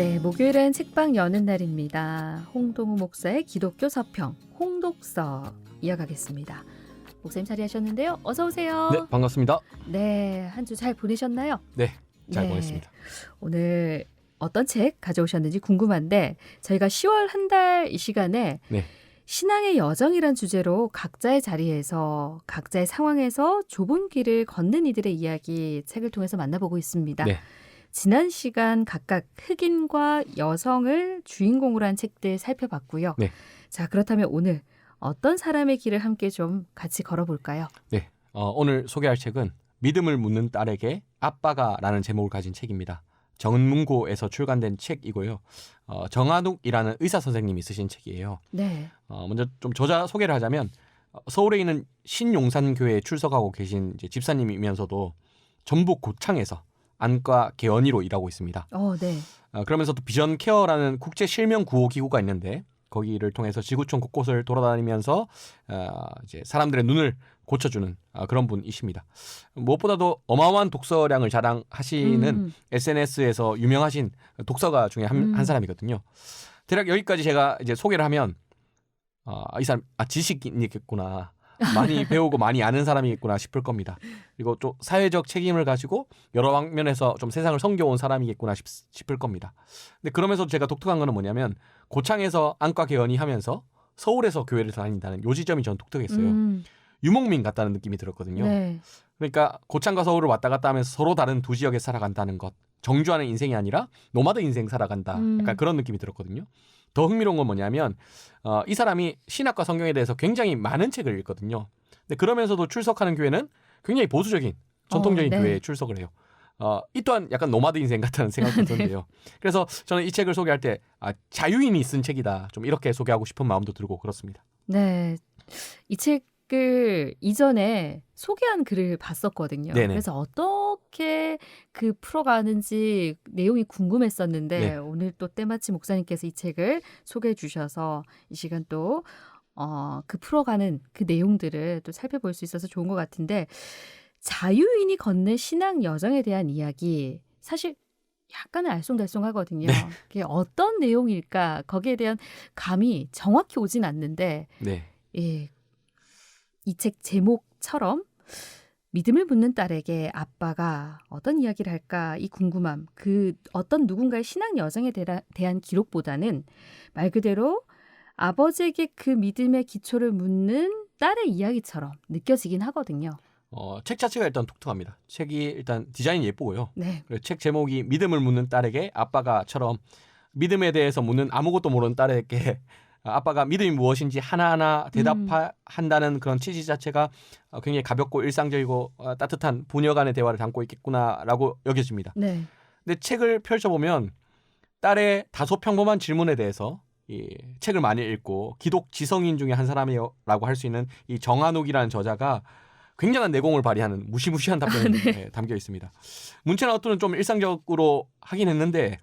네, 목요일은 책방 여는 날입니다. 홍동우 목사의 기독교 서평, 홍독서 이어가겠습니다. 목사님 자리하셨는데요. 어서 오세요. 네, 반갑습니다. 네, 한 주 잘 보내셨나요? 네, 잘 네. 보냈습니다. 오늘 어떤 책 가져오셨는지 궁금한데 저희가 10월 한 달 이 시간에 네. 신앙의 여정이란 주제로 각자의 자리에서 각자의 상황에서 좁은 길을 걷는 이들의 이야기 책을 통해서 만나보고 있습니다. 네. 지난 시간 각각 흑인과 여성을 주인공으로 한 책들 살펴봤고요. 네. 자, 그렇다면 오늘 어떤 사람의 길을 함께 좀 같이 걸어볼까요? 네. 오늘 소개할 책은 믿음을 묻는 딸에게 아빠가라는 제목을 가진 책입니다. 정은문고에서 출간된 책이고요. 정한욱이라는 의사 선생님이 쓰신 책이에요. 네. 먼저 좀 저자 소개를 하자면 서울에 있는 신용산교회에 출석하고 계신 이제 집사님이면서도 전북 고창에서 안과 개원의로 일하고 있습니다. 네. 그러면서도 비전 케어라는 국제 실명 구호 기구가 있는데 거기를 통해서 지구촌 곳곳을 돌아다니면서 이제 사람들의 눈을 고쳐주는 그런 분이십니다. 무엇보다도 어마어마한 독서량을 자랑하시는 SNS에서 유명하신 독서가 중에 한 사람이거든요. 대략 여기까지 제가 이제 소개를 하면 이 사람 지식인이겠구나. 많이 배우고 많이 아는 사람이겠구나 싶을 겁니다. 그리고 좀 사회적 책임을 가지고 여러 방면에서 좀 세상을 섬겨온 사람이겠구나 싶을 겁니다. 근데 그러면서 제가 독특한 거는 뭐냐면 고창에서 안과 개원이 하면서 서울에서 교회를 다닌다는 요 지점이 전 독특했어요. 유목민 같다는 느낌이 들었거든요. 네. 그러니까 고창과 서울을 왔다 갔다 하면서 서로 다른 두 지역에 살아간다는 것. 정주하는 인생이 아니라 노마드 인생 살아간다. 약간 그런 느낌이 들었거든요. 더 흥미로운 건 뭐냐면 이 사람이 신학과 성경에 대해서 굉장히 많은 책을 읽거든요. 근데 그러면서도 출석하는 교회는 굉장히 보수적인 전통적인 네. 교회에 출석을 해요. 이 또한 약간 노마드 인생 같다는 생각도 드는데요. 그래서 저는 이 책을 소개할 때 자유인이 쓴 책이다. 좀 이렇게 소개하고 싶은 마음도 들고 그렇습니다. 네. 이 책을 이전에 소개한 글을 봤었거든요. 네네. 그래서 어떻게 풀어가는지 내용이 궁금했었는데 네. 오늘 또 때마침 목사님께서 이 책을 소개해 주셔서 이 시간 또 풀어가는 그 내용들을 또 살펴볼 수 있어서 좋은 것 같은데 자유인이 걷는 신앙 여정에 대한 이야기 사실 약간은 알쏭달쏭하거든요. 네. 그게 어떤 내용일까 거기에 대한 감이 정확히 오진 않는데 네. 예, 이 책 제목처럼 믿음을 묻는 딸에게 아빠가 어떤 이야기를 할까 이 궁금함 그 어떤 누군가의 신앙 여정에 대한 기록보다는 말 그대로 아버지에게 그 믿음의 기초를 묻는 딸의 이야기처럼 느껴지긴 하거든요. 책 자체가 일단 독특합니다. 책이 일단 디자인이 예쁘고요. 네. 그리고 책 제목이 믿음을 묻는 딸에게 아빠가처럼 믿음에 대해서 묻는 아무것도 모르는 딸에게 아빠가 믿음이 무엇인지 하나하나 대답한다는 그런 취지 자체가 굉장히 가볍고 일상적이고 따뜻한 부녀 간의 대화를 담고 있겠구나라고 여겨집니다. 네. 근데 책을 펼쳐보면 딸의 다소 평범한 질문에 대해서 이 책을 많이 읽고 기독 지성인 중에 한 사람이라고 할 수 있는 이 정한욱이라는 저자가 굉장한 내공을 발휘하는 무시무시한 답변이 네. 담겨 있습니다. 문체나 어투는 좀 일상적으로 하긴 했는데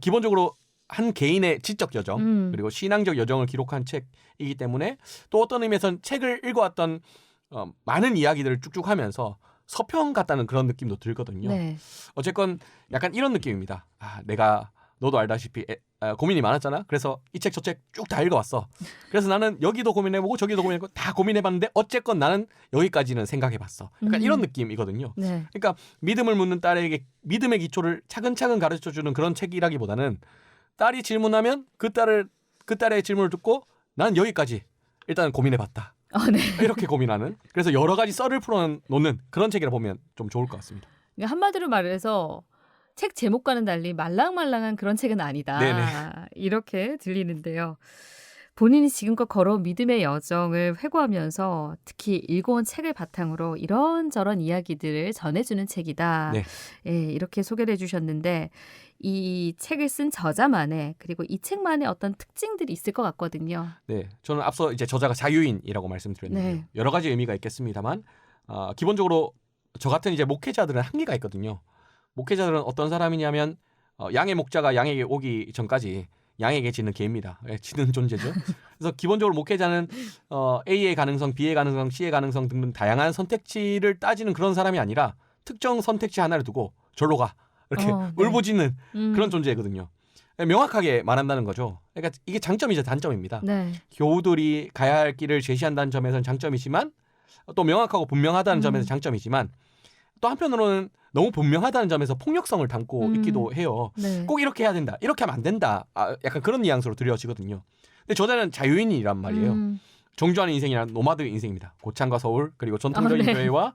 기본적으로 한 개인의 지적 여정 그리고 신앙적 여정을 기록한 책이기 때문에 또 어떤 의미에서는 책을 읽어왔던 많은 이야기들을 쭉쭉 하면서 서평 같다는 그런 느낌도 들거든요. 네. 어쨌건 약간 이런 느낌입니다. 내가 너도 알다시피 고민이 많았잖아. 그래서 이 책 저 책 쭉 다 읽어왔어. 그래서 나는 여기도 고민해보고 저기도 고민해보고 다 고민해봤는데 어쨌건 나는 여기까지는 생각해봤어. 약간 이런 느낌이거든요. 네. 그러니까 믿음을 묻는 딸에게 믿음의 기초를 차근차근 가르쳐주는 그런 책이라기보다는 딸이 질문하면 그 딸의 질문을 듣고 난 여기까지 일단 고민해봤다. 네. 이렇게 고민하는. 그래서 여러 가지 썰을 풀어놓는 그런 책이라 보면 좀 좋을 것 같습니다. 그러니까 한마디로 말해서 책 제목과는 달리 말랑말랑한 그런 책은 아니다. 네네. 이렇게 들리는데요. 본인이 지금껏 걸어온 믿음의 여정을 회고하면서 특히 읽어온 책을 바탕으로 이런저런 이야기들을 전해주는 책이다. 네. 예, 이렇게 소개를 해주셨는데 이 책을 쓴 저자만의 그리고 이 책만의 어떤 특징들이 있을 것 같거든요. 네, 저는 앞서 이제 저자가 자유인이라고 말씀드렸는데요. 네. 여러 가지 의미가 있겠습니다만 기본적으로 저 같은 이제 목회자들은 한계가 있거든요. 목회자들은 어떤 사람이냐면 양의 목자가 양에게 오기 전까지 양에게 지는 개입니다. 지는 존재죠. 그래서 기본적으로 목회자는 A의 가능성, B의 가능성, C의 가능성 등등 다양한 선택지를 따지는 그런 사람이 아니라 특정 선택지 하나를 두고 절로 가. 이렇게 네. 울부짖는 그런 존재거든요. 명확하게 말한다는 거죠. 그러니까 이게 장점이자 단점입니다. 네. 교우들이 가야 할 길을 제시한다는 점에서는 장점이지만 또 명확하고 분명하다는 점에서 장점이지만 또 한편으로는 너무 분명하다는 점에서 폭력성을 담고 있기도 해요. 네. 꼭 이렇게 해야 된다. 이렇게 하면 안 된다. 약간 그런 뉘앙스로 들려지거든요. 근데 저자는 자유인이란 말이에요. 정주하는 인생이란 노마드 인생입니다. 고창과 서울 그리고 전통적인 네. 교회와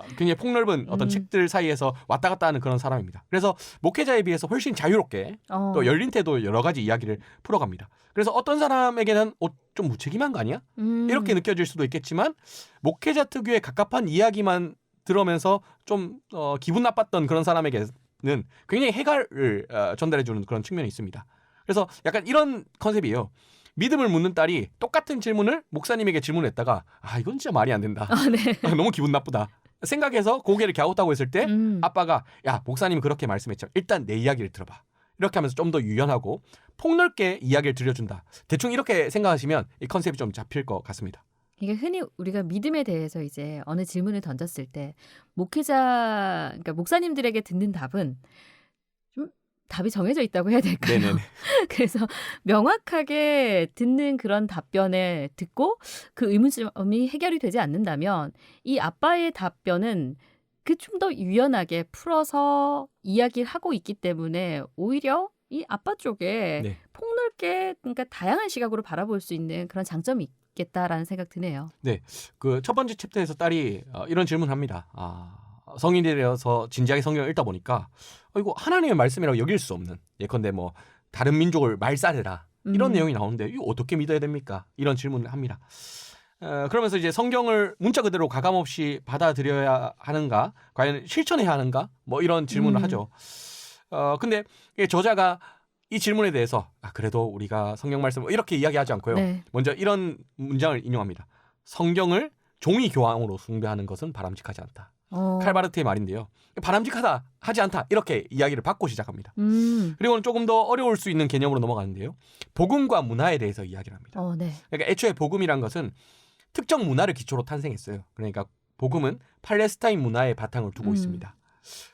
굉장히 폭넓은 어떤 책들 사이에서 왔다 갔다 하는 그런 사람입니다. 그래서 목회자에 비해서 훨씬 자유롭게 또 열린 태도 여러 가지 이야기를 풀어갑니다. 그래서 어떤 사람에게는 좀 무책임한 거 아니야? 이렇게 느껴질 수도 있겠지만 목회자 특유의 갑갑한 이야기만 들으면서 좀 기분 나빴던 그런 사람에게는 굉장히 해갈을 전달해주는 그런 측면이 있습니다. 그래서 약간 이런 컨셉이에요. 믿음을 묻는 딸이 똑같은 질문을 목사님에게 질문했다가 이건 진짜 말이 안 된다. 네. 너무 기분 나쁘다. 생각해서 고개를 갸웃하고 있을 때 아빠가 야 목사님이 그렇게 말씀했죠. 일단 내 이야기를 들어봐. 이렇게 하면서 좀 더 유연하고 폭넓게 이야기를 들려준다. 대충 이렇게 생각하시면 이 컨셉이 좀 잡힐 것 같습니다. 이게 흔히 우리가 믿음에 대해서 이제 어느 질문을 던졌을 때 목회자, 그러니까 목사님들에게 듣는 답은 좀 답이 정해져 있다고 해야 될까요? 네네네. 그래서 명확하게 듣는 그런 답변을 듣고 그 의문점이 해결이 되지 않는다면 이 아빠의 답변은 그 좀 더 유연하게 풀어서 이야기를 하고 있기 때문에 오히려 이 아빠 쪽에 네. 폭넓게 그러니까 다양한 시각으로 바라볼 수 있는 그런 장점이 있겠다라는 생각 드네요. 그 첫 번째 챕터에서 딸이 이런 질문을 합니다. 성인이 되어서 진지하게 성경을 읽다 보니까 이거 하나님의 말씀이라고 여길 수 없는 예컨대 뭐 다른 민족을 말살해라 이런 내용이 나오는데 이거 어떻게 믿어야 됩니까? 이런 질문을 합니다. 그러면서 이제 성경을 문자 그대로 가감없이 받아들여야 하는가? 과연 실천해야 하는가? 뭐 이런 질문을 하죠. 근데 저자가 이 질문에 대해서 그래도 우리가 성경 말씀 이렇게 이야기하지 않고요. 네. 먼저 이런 문장을 인용합니다. 성경을 종이 교황으로 숭배하는 것은 바람직하지 않다. 칼바르트의 말인데요. 바람직하다, 하지 않다 이렇게 이야기를 받고 시작합니다. 그리고는 조금 더 어려울 수 있는 개념으로 넘어가는데요. 복음과 문화에 대해서 이야기를 합니다. 네. 그러니까 애초에 복음이란 것은 특정 문화를 기초로 탄생했어요. 그러니까 복음은 팔레스타인 문화에 바탕을 두고 있습니다.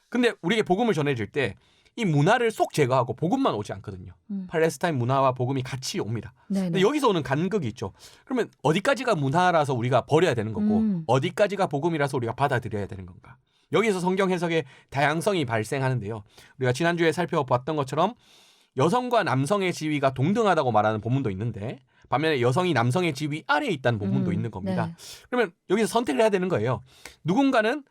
근데 우리에게 복음을 전해질 때 이 문화를 쏙 제거하고 복음만 오지 않거든요. 팔레스타인 문화와 복음이 같이 옵니다. 근데 여기서 오는 간극이 있죠. 그러면 어디까지가 문화라서 우리가 버려야 되는 거고 어디까지가 복음이라서 우리가 받아들여야 되는 건가. 여기서 성경 해석의 다양성이 발생하는데요. 우리가 지난주에 살펴봤던 것처럼 여성과 남성의 지위가 동등하다고 말하는 본문도 있는데 반면에 여성이 남성의 지위 아래에 있다는 본문도 있는 겁니다. 네. 그러면 여기서 선택을 해야 되는 거예요. 누군가는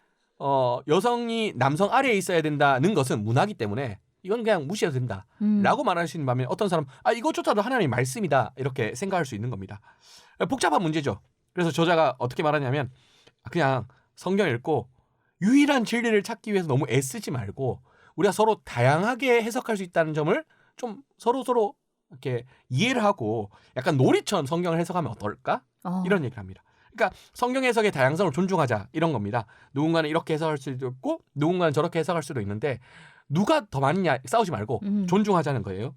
여성이 남성 아래에 있어야 된다는 것은 문화기 때문에 이건 그냥 무시해도 된다 라고 말하시는 반면에 어떤 사람은 이것조차도 하나님의 말씀이다 이렇게 생각할 수 있는 겁니다. 복잡한 문제죠. 그래서 저자가 어떻게 말하냐면 그냥 성경 읽고 유일한 진리를 찾기 위해서 너무 애쓰지 말고 우리가 서로 다양하게 해석할 수 있다는 점을 좀 서로 이렇게 이해를 하고 약간 놀이처럼 성경을 해석하면 어떨까? 이런 얘기를 합니다. 그러니까 성경 해석의 다양성을 존중하자 이런 겁니다. 누군가는 이렇게 해석할 수도 있고 누군가는 저렇게 해석할 수도 있는데 누가 더 많냐 싸우지 말고 존중하자는 거예요.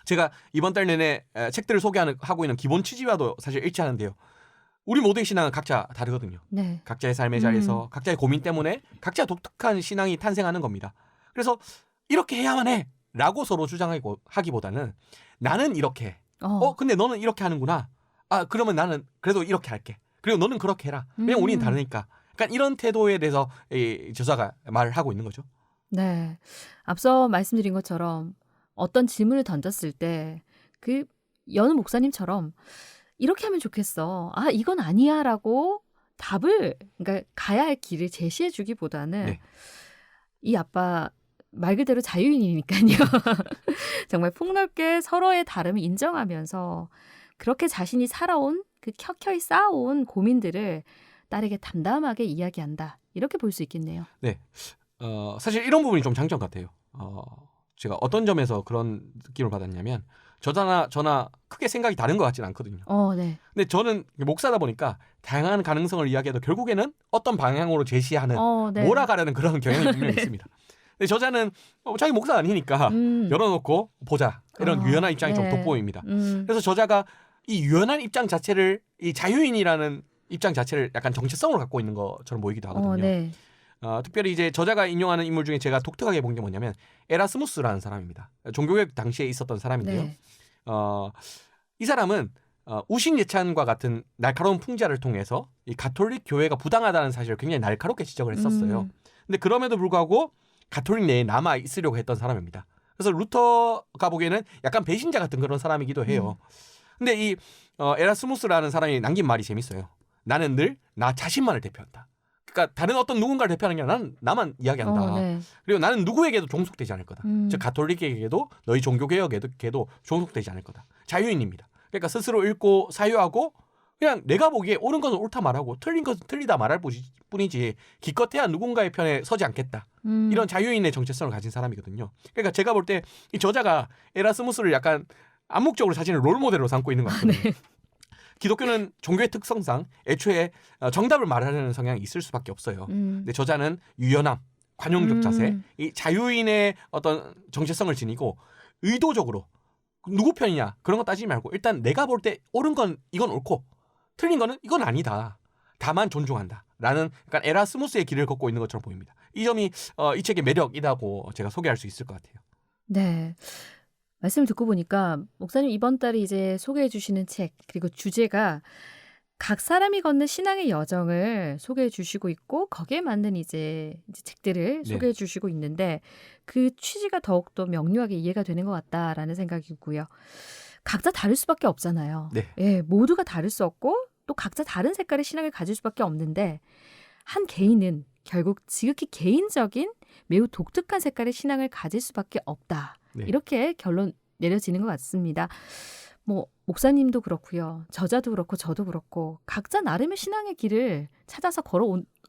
제가 이번 달 내내 책들을 소개하고 있는 기본 취지와도 사실 일치하는데요. 우리 모두의 신앙은 각자 다르거든요. 네. 각자의 삶의 자리에서 각자의 고민 때문에 각자 독특한 신앙이 탄생하는 겁니다. 그래서 이렇게 해야만 해 라고 서로 주장하기보다는 나는 이렇게 근데 너는 이렇게 하는구나. 그러면 나는 그래도 이렇게 할게. 그리고 너는 그렇게 해라. 왜냐면 우리는 다르니까. 그러니까 이런 태도에 대해서 이 저자가 말을 하고 있는 거죠. 네. 앞서 말씀드린 것처럼 어떤 질문을 던졌을 때 그 여느 목사님처럼 이렇게 하면 좋겠어. 이건 아니야 라고 답을 그러니까 가야 할 길을 제시해 주기보다는 이 아빠 말 그대로 자유인이니까요. 정말 폭넓게 서로의 다름을 인정하면서 그렇게 자신이 살아온 그 켜켜이 쌓아온 고민들을 딸에게 담담하게 이야기한다. 이렇게 볼 수 있겠네요. 네. 사실 이런 부분이 좀 장점 같아요. 제가 어떤 점에서 그런 느낌을 받았냐면 저나 크게 생각이 다른 것 같지는 않거든요. 네. 근데 저는 목사다 보니까 다양한 가능성을 이야기해도 결국에는 어떤 방향으로 제시하는 몰아가려는 그런 경향이 분명히 있습니다. 근데 저자는 자기 목사가 아니니까 열어놓고 보자 이런 유연한 입장이 좀 돋보입니다. 그래서 저자가 이 유연한 입장 자체를 이 자유인이라는 입장 자체를 약간 정체성으로 갖고 있는 것처럼 보이기도 하거든요. 특별히 이제 저자가 인용하는 인물 중에 제가 독특하게 본 게 뭐냐면 에라스무스라는 사람입니다. 종교개혁 당시에 있었던 사람인데요. 네. 이 사람은 우신 예찬과 같은 날카로운 풍자를 통해서 이 가톨릭 교회가 부당하다는 사실을 굉장히 날카롭게 지적을 했었어요. 근데 그럼에도 불구하고 가톨릭 내에 남아 있으려고 했던 사람입니다. 그래서 루터가 보기에는 약간 배신자 같은 그런 사람이기도 해요. 근데 이 에라스무스라는 사람이 남긴 말이 재밌어요. 나는 늘 나 자신만을 대표한다. 그러니까 다른 어떤 누군가를 대표하는 게 아니라 나는 나만 이야기한다. 네. 그리고 나는 누구에게도 종속되지 않을 거다. 음. 즉 가톨릭에게도 너희 종교개혁에게도 종속되지 않을 거다. 자유인입니다. 그러니까 스스로 읽고 사유하고 그냥 내가 보기에 옳은 것은 옳다 말하고 틀린 것은 틀리다 말할 뿐이지 기껏해야 누군가의 편에 서지 않겠다. 이런 자유인의 정체성을 가진 사람이거든요. 그러니까 제가 볼 때 이 저자가 에라스무스를 약간 암묵적으로 자신을 롤모델로 삼고 있는 것 같거든요. 네. 기독교는 종교의 특성상 애초에 정답을 말하려는 성향이 있을 수밖에 없어요. 근데 저자는 유연함, 관용적 자세, 이 자유인의 어떤 정체성을 지니고 의도적으로 누구 편이냐 그런 거 따지지 말고 일단 내가 볼 때 옳은 건 이건 옳고 틀린 거는 이건 아니다. 다만 존중한다. 라는 약간 에라스무스의 길을 걷고 있는 것처럼 보입니다. 이 점이 이 책의 매력이라고 제가 소개할 수 있을 것 같아요. 네. 말씀을 듣고 보니까 목사님 이번 달에 이제 소개해 주시는 책 그리고 주제가 각 사람이 걷는 신앙의 여정을 소개해 주시고 있고 거기에 맞는 이제 책들을 네. 소개해 주시고 있는데 그 취지가 더욱더 명료하게 이해가 되는 것 같다라는 생각이고요. 각자 다를 수밖에 없잖아요. 네. 예, 모두가 다를 수 없고 또 각자 다른 색깔의 신앙을 가질 수밖에 없는데 한 개인은 결국 지극히 개인적인 매우 독특한 색깔의 신앙을 가질 수밖에 없다. 네. 이렇게 결론 내려지는 것 같습니다. 뭐 목사님도 그렇고요. 저자도 그렇고 저도 그렇고 각자 나름의 신앙의 길을 찾아서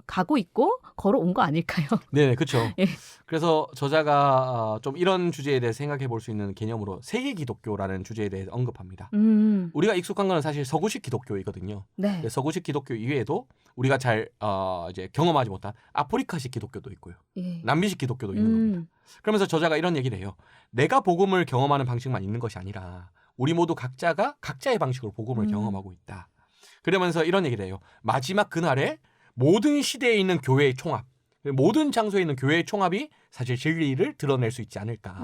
가고 있고 걸어온 거 아닐까요? 네, 그렇죠. 예. 그래서 저자가 좀 이런 주제에 대해 생각해 볼 수 있는 개념으로 세계 기독교라는 주제에 대해 언급합니다. 우리가 익숙한 거는 사실 서구식 기독교이거든요. 네. 서구식 기독교 이외에도 우리가 잘 이제 경험하지 못한 아프리카식 기독교도 있고요. 예. 남미식 기독교도 있는 겁니다. 그러면서 저자가 이런 얘기를 해요. 내가 복음을 경험하는 방식만 있는 것이 아니라 우리 모두 각자가 각자의 방식으로 복음을 경험하고 있다. 그러면서 이런 얘기를 해요. 마지막 그날에 모든 시대에 있는 교회의 총합, 모든 장소에 있는 교회의 총합이 사실 진리를 드러낼 수 있지 않을까.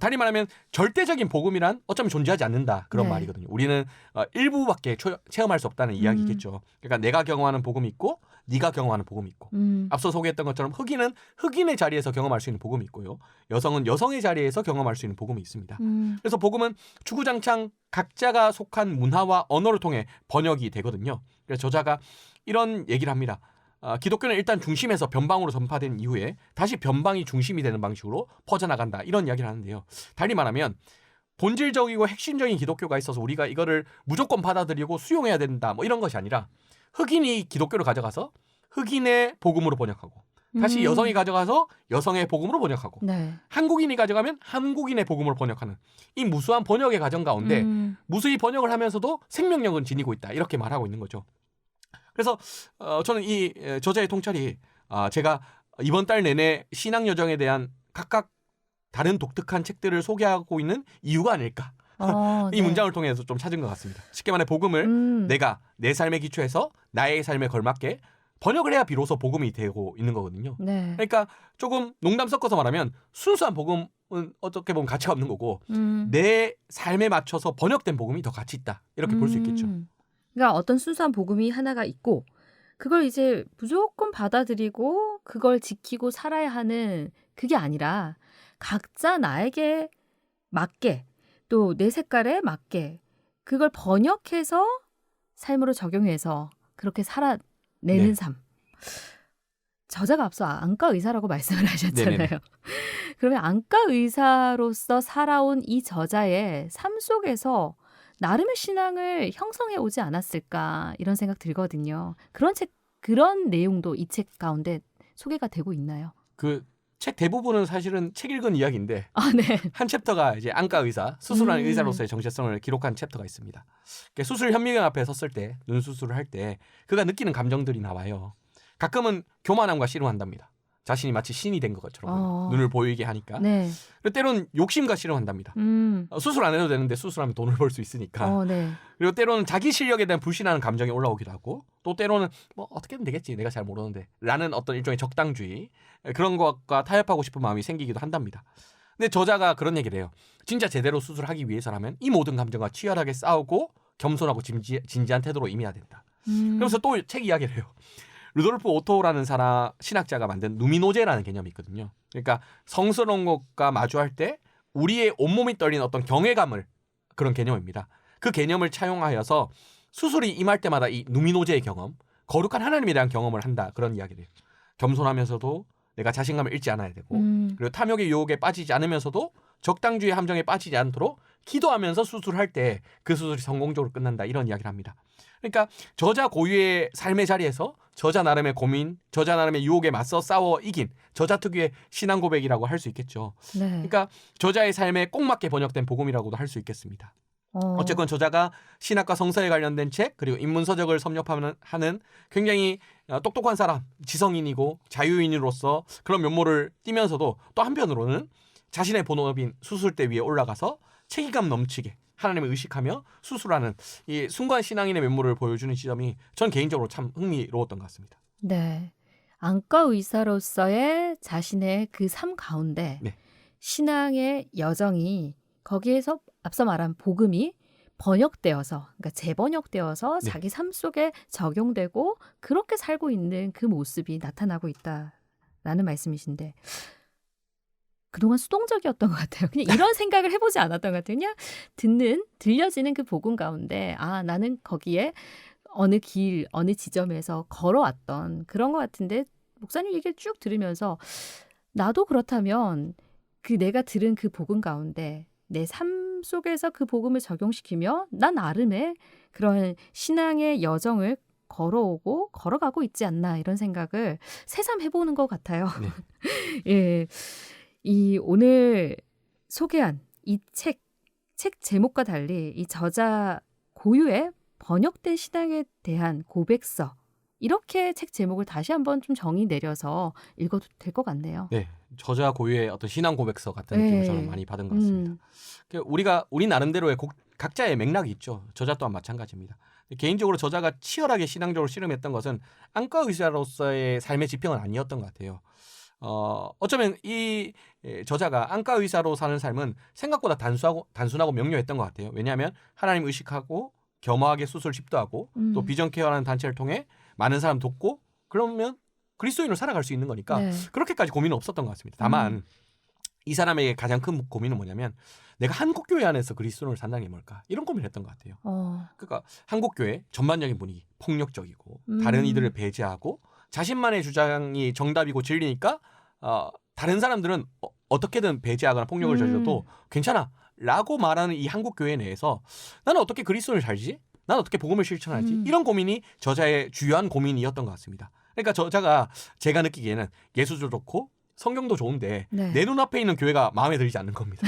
다리 말하면 절대적인 복음이란 어쩌면 존재하지 않는다. 그런 네. 말이거든요. 우리는 일부밖에 체험할 수 없다는 이야기겠죠. 그러니까 내가 경험하는 복음이 있고 네가 경험하는 복음이 있고 앞서 소개했던 것처럼 흑인은 흑인의 자리에서 경험할 수 있는 복음이 있고요. 여성은 여성의 자리에서 경험할 수 있는 복음이 있습니다. 그래서 복음은 주구장창 각자가 속한 문화와 언어를 통해 번역이 되거든요. 그래서 저자가 이런 얘기를 합니다. 기독교는 일단 중심에서 변방으로 전파된 이후에 다시 변방이 중심이 되는 방식으로 퍼져나간다. 이런 이야기를 하는데요. 달리 말하면 본질적이고 핵심적인 기독교가 있어서 우리가 이거를 무조건 받아들이고 수용해야 된다. 뭐 이런 것이 아니라 흑인이 기독교를 가져가서 흑인의 복음으로 번역하고 다시 여성이 가져가서 여성의 복음으로 번역하고 네. 한국인이 가져가면 한국인의 복음으로 번역하는 이 무수한 번역의 과정 가운데 무수히 번역을 하면서도 생명력은 지니고 있다. 이렇게 말하고 있는 거죠. 그래서 저는 이 저자의 통찰이 제가 이번 달 내내 신앙 여정에 대한 각각 다른 독특한 책들을 소개하고 있는 이유가 아닐까. 이 네. 문장을 통해서 좀 찾은 것 같습니다. 쉽게 말해 복음을 내가 내 삶에 기초해서 나의 삶에 걸맞게 번역을 해야 비로소 복음이 되고 있는 거거든요. 네. 그러니까 조금 농담 섞어서 말하면 순수한 복음은 어떻게 보면 가치가 없는 거고 내 삶에 맞춰서 번역된 복음이 더 가치 있다. 이렇게 볼 수 있겠죠. 그러니까 어떤 순수한 복음이 하나가 있고 그걸 이제 무조건 받아들이고 그걸 지키고 살아야 하는 그게 아니라 각자 나에게 맞게 또 내 색깔에 맞게 그걸 번역해서 삶으로 적용해서 그렇게 살아내는 네. 삶. 저자가 앞서 안과 의사라고 말씀을 하셨잖아요. 네네네. 그러면 안과 의사로서 살아온 이 저자의 삶 속에서 나름의 신앙을 형성해 오지 않았을까 이런 생각 들거든요. 그런 내용도 이 책 가운데 소개가 되고 있나요? 그 책 대부분은 사실은 책 읽은 이야기인데 네. 한 챕터가 이제 안과 의사, 수술하는 의사로서의 정체성을 기록한 챕터가 있습니다. 그러니까 수술 현미경 앞에 섰을 때, 눈 수술을 할 때 그가 느끼는 감정들이 나와요. 가끔은 교만함과 씨름한답니다. 자신이 마치 신이 된 것처럼 어. 눈을 보이게 하니까. 네. 그리고 때로는 욕심과 실험한답니다. 수술 안 해도 되는데 수술하면 돈을 벌 수 있으니까. 네. 그리고 때로는 자기 실력에 대한 불신하는 감정이 올라오기도 하고, 또 때로는 뭐 어떻게든 되겠지, 내가 잘 모르는데 라는 어떤 일종의 적당주의, 그런 것과 타협하고 싶은 마음이 생기기도 한답니다. 근데 저자가 그런 얘기를 해요. 진짜 제대로 수술하기 위해서라면 이 모든 감정과 치열하게 싸우고 겸손하고 진지한 태도로 임해야 된다. 그러면서 또 책 이야기를 해요. 루돌프 오토라는 신학자가 만든 누미노제라는 개념이 있거든요. 그러니까 성스러운 것과 마주할 때 우리의 온몸이 떨리는 어떤 경외감을, 그런 개념입니다. 그 개념을 차용하여서 수술이 임할 때마다 이 누미노제의 경험, 거룩한 하나님에 대한 경험을 한다, 그런 이야기를 해요. 겸손하면서도 내가 자신감을 잃지 않아야 되고, 그리고 탐욕의 유혹에 빠지지 않으면서도 적당주의 함정에 빠지지 않도록 기도하면서 수술할 때 그 수술이 성공적으로 끝난다, 이런 이야기를 합니다. 그러니까 저자 고유의 삶의 자리에서 저자 나름의 고민, 저자 나름의 유혹에 맞서 싸워 이긴 저자 특유의 신앙 고백이라고 할 수 있겠죠. 네. 그러니까 저자의 삶에 꼭 맞게 번역된 복음이라고도 할 수 있겠습니다. 어쨌건 저자가 신학과 성서에 관련된 책, 그리고 인문서적을 섭렵하는 굉장히 똑똑한 사람, 지성인이고 자유인으로서 그런 면모를 띠면서도 또 한편으로는 자신의 본업인 수술대 위에 올라가서 책임감 넘치게 하나님을 의식하며 수술하는 이 순간 신앙인의 면모를 보여주는 지점이 전 개인적으로 참 흥미로웠던 것 같습니다. 네. 안과 의사로서의 자신의 그 삶 가운데 네. 신앙의 여정이 거기에서 앞서 말한 복음이 번역되어서, 그러니까 재번역되어서 네. 자기 삶 속에 적용되고 그렇게 살고 있는 그 모습이 나타나고 있다라는 말씀이신데, 그동안 수동적이었던 것 같아요. 그냥 이런 생각을 해보지 않았던 것 같아요. 그냥 들려지는 그 복음 가운데, 아, 나는 거기에 어느 길, 어느 지점에서 걸어왔던 그런 것 같은데, 목사님 얘기를 쭉 들으면서 나도 그렇다면 그 내가 들은 그 복음 가운데 내 삶 속에서 그 복음을 적용시키며 난 나름의 그런 신앙의 여정을 걸어가고 있지 않나, 이런 생각을 새삼 해보는 것 같아요. 네. 예. 이 오늘 소개한 이 책 제목과 달리 이 저자 고유의 번역된 신앙에 대한 고백서, 이렇게 책 제목을 다시 한번 좀 정의 내려서 읽어도 될 것 같네요. 네, 저자 고유의 어떤 신앙 고백서 같은 네. 느낌을 저는 많이 받은 것 같습니다. 우리 나름대로의 각자의 맥락이 있죠. 저자 또한 마찬가지입니다. 개인적으로 저자가 치열하게 신앙적으로 씨름했던 것은 안과 의사로서의 삶의 지평은 아니었던 것 같아요. 어쩌면 이 저자가 안과 의사로 사는 삶은 생각보다 단순하고 명료했던 것 같아요. 왜냐하면 하나님 의식하고 겸허하게 수술 집도하고 또 비전 케어라는 단체를 통해 많은 사람 돕고, 그러면 그리스도인으로 살아갈 수 있는 거니까 네. 그렇게까지 고민은 없었던 것 같습니다. 다만 이 사람에게 가장 큰 고민은 뭐냐면, 내가 한국 교회 안에서 그리스도인으로 산다는 게 뭘까, 이런 고민을 했던 것 같아요. 그러니까 한국 교회 전반적인 분위기 폭력적이고 다른 이들을 배제하고 자신만의 주장이 정답이고 진리니까 다른 사람들은 어떻게든 배제하거나 폭력을 저질러도 괜찮아 라고 말하는 이 한국 교회 내에서 나는 어떻게 그리스도를 살지? 나는 어떻게 복음을 실천하지? 이런 고민이 저자의 주요한 고민이었던 것 같습니다. 그러니까 저자가, 제가 느끼기에는 예수도 좋고 성경도 좋은데 네. 내 눈앞에 있는 교회가 마음에 들지 않는 겁니다.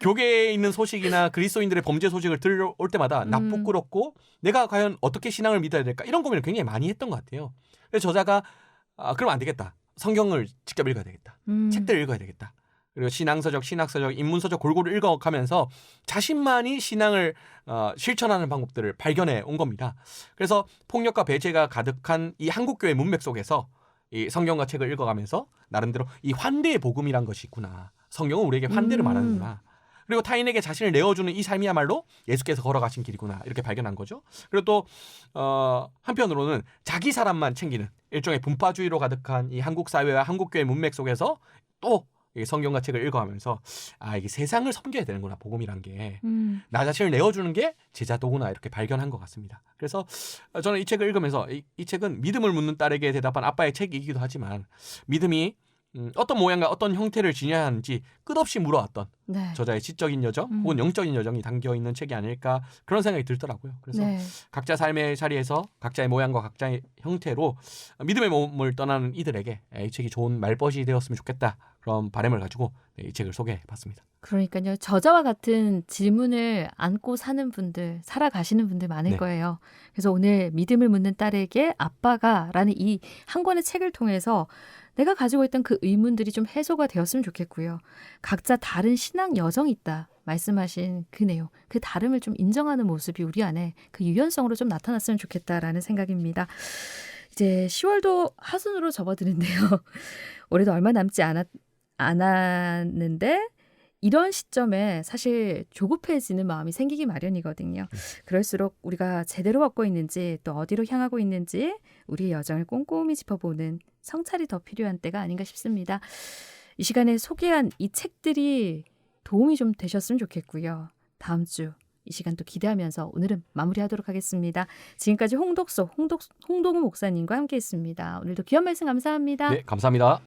교계에 있는 소식이나 그리스도인들의 범죄 소식을 들어올 때마다 나 부끄럽고 내가 과연 어떻게 신앙을 믿어야 될까, 이런 고민을 굉장히 많이 했던 것 같아요. 그래서 저자가 그럼 안 되겠다. 성경을 직접 읽어야 되겠다. 책들을 읽어야 되겠다. 그리고 신앙서적, 신학서적, 인문서적 골고루 읽어가면서 자신만이 신앙을 실천하는 방법들을 발견해 온 겁니다. 그래서 폭력과 배제가 가득한 이 한국교회 문맥 속에서 이 성경과 책을 읽어가면서 나름대로 이 환대의 복음이란 것이 있구나. 성경은 우리에게 환대를 말하는구나. 그리고 타인에게 자신을 내어주는 이 삶이야말로 예수께서 걸어가신 길이구나, 이렇게 발견한 거죠. 그리고 또 한편으로는 자기 사람만 챙기는 일종의 분파주의로 가득한 이 한국 사회와 한국교회 문맥 속에서 또 성경과 책을 읽어가면서 이게 세상을 섬겨야 되는구나, 복음이란 게. 나 자신을 내어주는 게 제자도구나, 이렇게 발견한 것 같습니다. 그래서 저는 이 책을 읽으면서 이 책은 믿음을 묻는 딸에게 대답한 아빠의 책이기도 하지만, 믿음이 어떤 모양과 어떤 형태를 지녀야 하는지 끝없이 물어왔던 네. 저자의 지적인 여정 혹은 영적인 여정이 담겨있는 책이 아닐까, 그런 생각이 들더라고요. 그래서 네. 각자 삶의 자리에서 각자의 모양과 각자의 형태로 믿음의 몸을 떠나는 이들에게 이 책이 좋은 말벗이 되었으면 좋겠다, 그런 바람을 가지고 이 책을 소개해봤습니다. 그러니까요. 저자와 같은 질문을 안고 사는 분들, 살아가시는 분들 많을 네. 거예요. 그래서 오늘 믿음을 묻는 딸에게 아빠가 라는 이 한 권의 책을 통해서 내가 가지고 있던 그 의문들이 좀 해소가 되었으면 좋겠고요. 각자 다른 신앙 여정이 있다 말씀하신 그 내용, 그 다름을 좀 인정하는 모습이 우리 안에 그 유연성으로 좀 나타났으면 좋겠다라는 생각입니다. 이제 10월도 하순으로 접어드는데요. 올해도 얼마 남지 않았는데 이런 시점에 사실 조급해지는 마음이 생기기 마련이거든요. 그럴수록 우리가 제대로 걷고 있는지 또 어디로 향하고 있는지 우리의 여정을 꼼꼼히 짚어보는 성찰이 더 필요한 때가 아닌가 싶습니다. 이 시간에 소개한 이 책들이 도움이 좀 되셨으면 좋겠고요. 다음 주 이 시간 또 기대하면서 오늘은 마무리하도록 하겠습니다. 지금까지 홍동우 목사님과 함께했습니다. 오늘도 귀한 말씀 감사합니다. 네, 감사합니다.